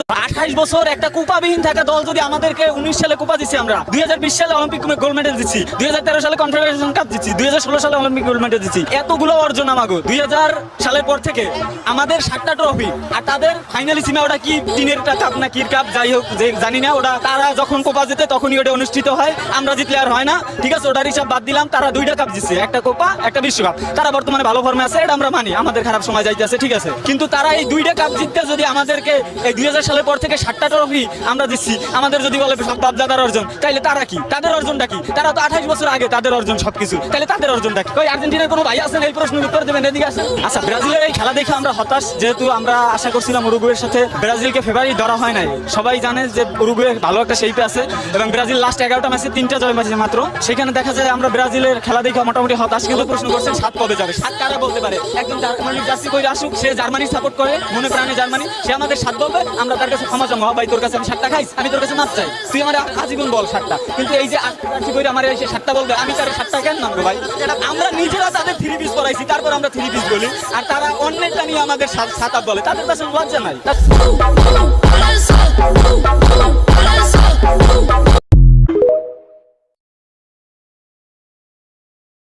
28 বছর একটা কোপাবিহীন থাকা দল যদি আমাদেরকে 19 সালে কোপা দিচ্ছি, আমরা 2020 সালে অলিম্পিক গোল্ড মেডেল দিচ্ছি, 2013 সালে কনফেডারেশন কাপ দিচ্ছি, 2016 সালে অলিম্পিক গোল্ড মেডেল দিচ্ছি, এতগুলো অর্জন আমাগো 2000 সালের পর থেকে আমাদের 7টা ট্রফি, আর তাদের ফাইনালি সীমা ওটা কি টিনের কাপ না কির কাপ যাই হোক যে জানি না, ওটা তারা যখন কোপা জেতে তখনই ওটা অনুষ্ঠিত হয়, আমরা জিতলে আর হয় না। ঠিক আছে, ওটার হিসাব বাদ দিলাম। তারা 2টা কাপ জিতছে, একটা কোপা একটা বিশ্বকাপ। তারা বর্তমানে ভালো ফর্মে আছে, এটা আমরা মানি। আমাদের খারাপ সময় যাইতেছে, ঠিক আছে, কিন্তু তারা এই 2টা কাপ জিততে যদি আমাদেরকে এই 2000 সালের পর থেকে 7টা ট্রফি আমরা দিচ্ছি, আমাদের যদি বলে সব বাপদাদার অর্জন, তাইলে তারা কি? তাদের অর্জনটা কি? তারা তো 28 বছর আগে তাদের অর্জন সবকিছু, তাহলে তাদের অর্জনটা কি? কই আর্জেন্টিনার কোনো ভাই আছেন এই প্রশ্নের উত্তর দেবেন? এদিকে আসেন। আচ্ছা, ব্রাজিলের এই খেলা দেখে আমরা হতাশ, যেহেতু আমরা আশা করছিলাম উরুগুয়ের সাথে ব্রাজিলকে ফেভারিট ধরা হয় নাই। সবাই জানে যে উরুগুয়ে ভালো একটা শেপে আছে এবং ব্রাজিল লাস্ট 11টা ম্যাচে 3টা জয় পাচ্ছে মাত্র। সেখানে দেখা যায় আমরা ব্রাজিলের খেলা দেখে মোটামুটি হতাশ। কিন্তু প্রশ্ন করছেন 7 কবে যাবে? 7 কারা বলতে পারে? একজন জার্মানির জার্সি পরে আসুক, সে জার্মানি সাপোর্ট করে, মনে প্রাণে জার্মানি, সে আমাদের 7 বলবে, আমরা তার কাছে ক্ষমা চাবো। ভাই তোর কাছে আমি 7টা খাইছি, আমি তোর কাছে মাপ চাই, তুই আমার আজীবন বল 7টা। কিন্তু এই যে জার্সি পরে আমার এসে 7টা বলবে, আমি তার 7টা কেন মানবো ভাই? আমরা নিজেরা তাদের 3 পিস করাইছি, তারপর আমরা 3 পিস বলি, আর তারা অন্যটা নিয়ে আমাদের 7 বলে। তাদের কাছে লজ্জা নাই।